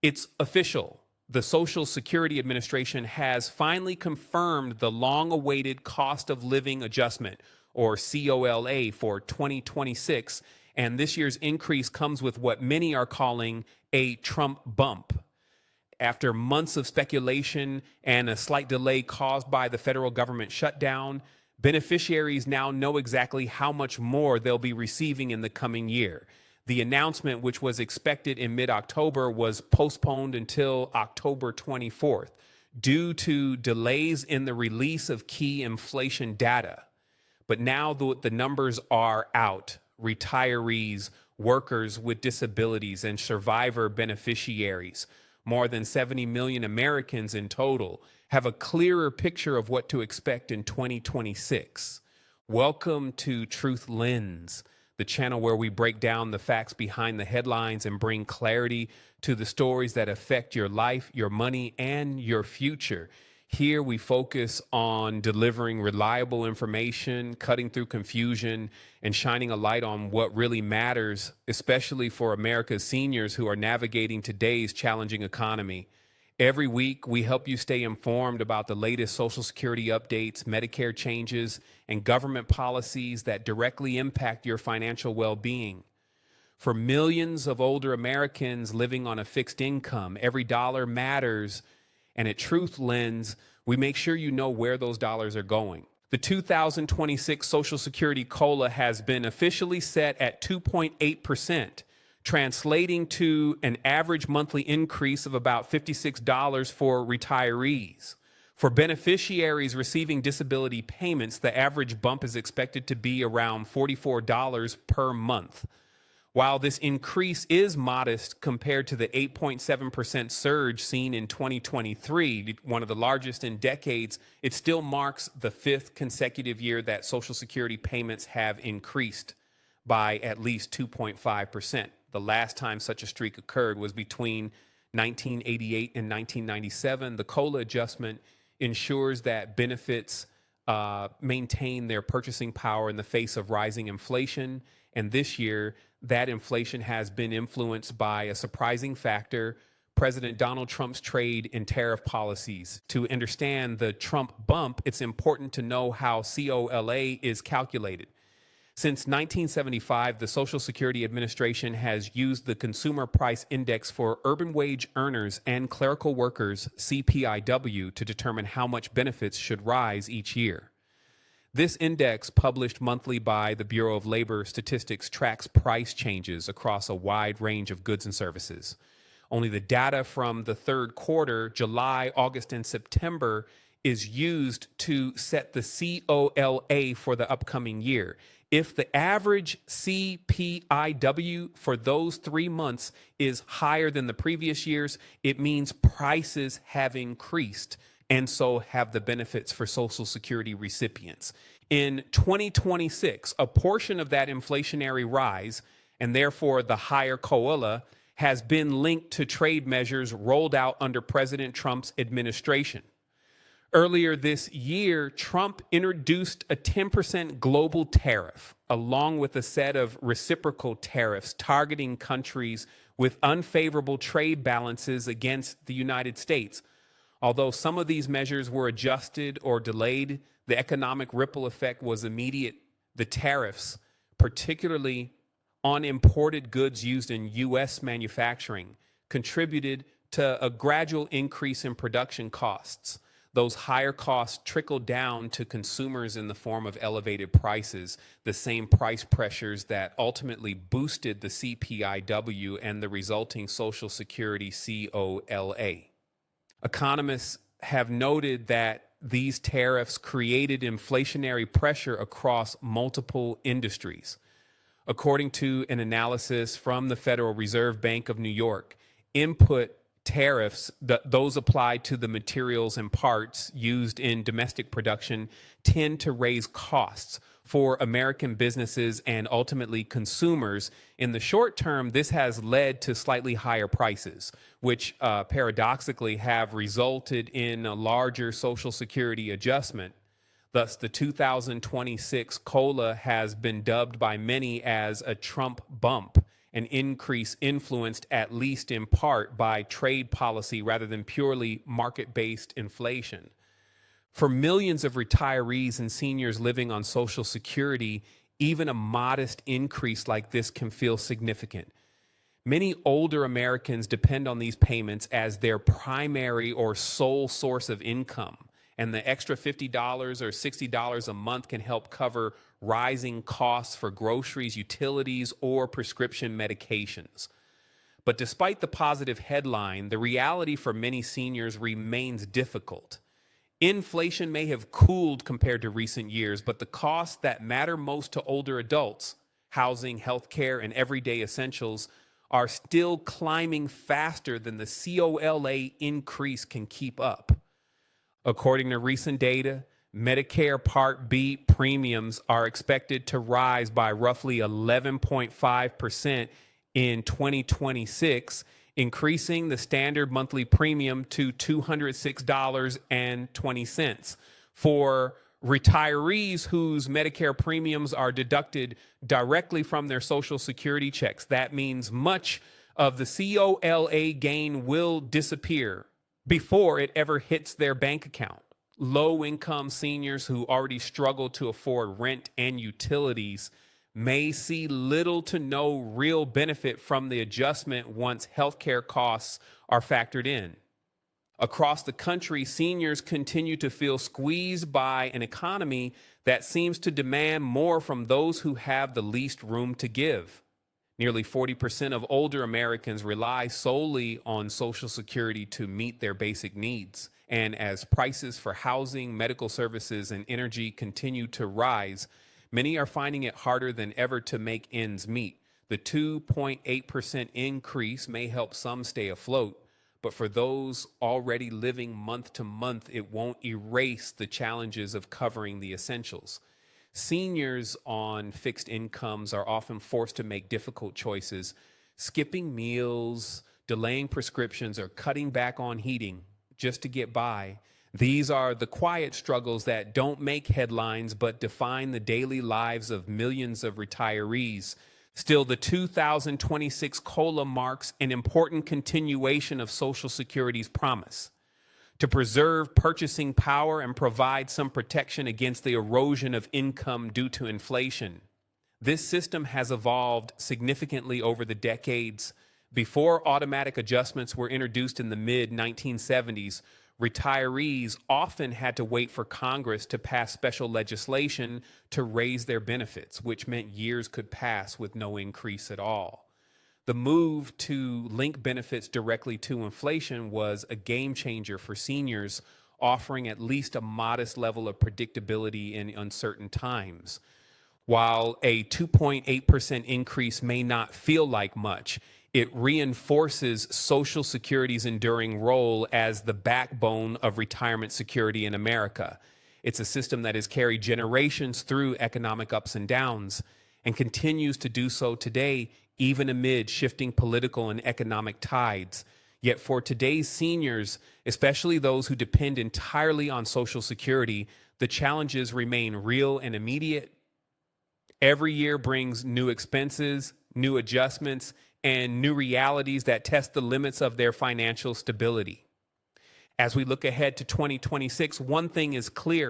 It's official. The Social Security Administration has finally confirmed the long-awaited cost of living adjustment, or COLA, for 2026, and this year's increase comes with what many are calling a Trump bump. After months of speculation and a slight delay caused by the federal government shutdown, beneficiaries now know exactly how much more they'll be receiving in the coming year. The announcement, which was expected in mid-October, was postponed until October 24th due to delays in the release of key inflation data. But now the numbers are out. Retirees, workers with disabilities, and survivor beneficiaries, more than 70 million Americans in total, have a clearer picture of what to expect in 2026. Welcome to Truth Lens, the channel where we break down the facts behind the headlines and bring clarity to the stories that affect your life, your money, and your future. Here we focus on delivering reliable information, cutting through confusion, and shining a light on what really matters, especially for America's seniors who are navigating today's challenging economy. Every week, we help you stay informed about the latest Social Security updates, Medicare changes, and government policies that directly impact your financial well-being. For millions of older Americans living on a fixed income, every dollar matters. And at Truth Lens, we make sure you know where those dollars are going. The 2026 Social Security COLA has been officially set at 2.8%, translating to an average monthly increase of about $56 for retirees. For beneficiaries receiving disability payments, the average bump is expected to be around $44 per month. While this increase is modest compared to the 8.7% surge seen in 2023, one of the largest in decades, it still marks the fifth consecutive year that Social Security payments have increased by at least 2.5%. The last time such a streak occurred was between 1988 and 1997. The COLA adjustment ensures that benefits maintain their purchasing power in the face of rising inflation, and this year, that inflation has been influenced by a surprising factor: President Donald Trump's trade and tariff policies. To understand the Trump bump, it's important to know how COLA is calculated. Since 1975, the Social Security Administration has used the Consumer Price Index for urban wage earners and clerical workers, CPIW, to determine how much benefits should rise each year. This index, published monthly by the Bureau of Labor Statistics, tracks price changes across a wide range of goods and services. Only the data from the third quarter, July, August, and September, is used to set the COLA for the upcoming year. If the average CPIW for those 3 months is higher than the previous years, it means prices have increased, and so have the benefits for Social Security recipients. In 2026, a portion of that inflationary rise, and therefore the higher COLA, has been linked to trade measures rolled out under President Trump's administration. Earlier this year, Trump introduced a 10% global tariff, along with a set of reciprocal tariffs targeting countries with unfavorable trade balances against the United States. Although some of these measures were adjusted or delayed, the economic ripple effect was immediate. The tariffs, particularly on imported goods used in U.S. manufacturing, contributed to a gradual increase in production costs. Those higher costs trickled down to consumers in the form of elevated prices, the same price pressures that ultimately boosted the CPIW and the resulting Social Security COLA. Economists have noted that these tariffs created inflationary pressure across multiple industries. According to an analysis from the Federal Reserve Bank of New York, input tariffs, those applied to the materials and parts used in domestic production, tend to raise costs for American businesses and ultimately consumers. In the short term, this has led to slightly higher prices, which paradoxically have resulted in a larger Social Security adjustment. Thus, the 2026 COLA has been dubbed by many as a Trump bump, an increase influenced at least in part by trade policy rather than purely market-based inflation. For millions of retirees and seniors living on Social Security, even a modest increase like this can feel significant. Many older Americans depend on these payments as their primary or sole source of income, and the extra $50 or $60 a month can help cover rising costs for groceries, utilities, or prescription medications. But despite the positive headline, the reality for many seniors remains difficult. Inflation may have cooled compared to recent years, but the costs that matter most to older adults, housing, healthcare, and everyday essentials, are still climbing faster than the COLA increase can keep up. According to recent data, Medicare Part B premiums are expected to rise by roughly 11.5% in 2026, increasing the standard monthly premium to $206.20. For retirees whose Medicare premiums are deducted directly from their Social Security checks, that means much of the COLA gain will disappear before it ever hits their bank account. Low-income seniors who already struggle to afford rent and utilities may see little to no real benefit from the adjustment once healthcare costs are factored in. Across the country, seniors continue to feel squeezed by an economy that seems to demand more from those who have the least room to give. Nearly 40% of older Americans rely solely on Social Security to meet their basic needs. And as prices for housing, medical services, and energy continue to rise, many are finding it harder than ever to make ends meet. The 2.8% increase may help some stay afloat, but for those already living month to month, it won't erase the challenges of covering the essentials. Seniors on fixed incomes are often forced to make difficult choices, skipping meals, delaying prescriptions, or cutting back on heating just to get by. These are the quiet struggles that don't make headlines but define the daily lives of millions of retirees. Still, the 2026 COLA marks an important continuation of Social Security's promise to preserve purchasing power and provide some protection against the erosion of income due to inflation. This system has evolved significantly over the decades. Before automatic adjustments were introduced in the mid-1970s, retirees often had to wait for Congress to pass special legislation to raise their benefits, which meant years could pass with no increase at all. The move to link benefits directly to inflation was a game changer for seniors, offering at least a modest level of predictability in uncertain times. While a 2.8% increase may not feel like much, it reinforces Social Security's enduring role as the backbone of retirement security in America. It's a system that has carried generations through economic ups and downs and continues to do so today, even amid shifting political and economic tides. Yet for today's seniors, especially those who depend entirely on Social Security, the challenges remain real and immediate. Every year brings new expenses, new adjustments, and new realities that test the limits of their financial stability. As we look ahead to 2026, one thing is clear.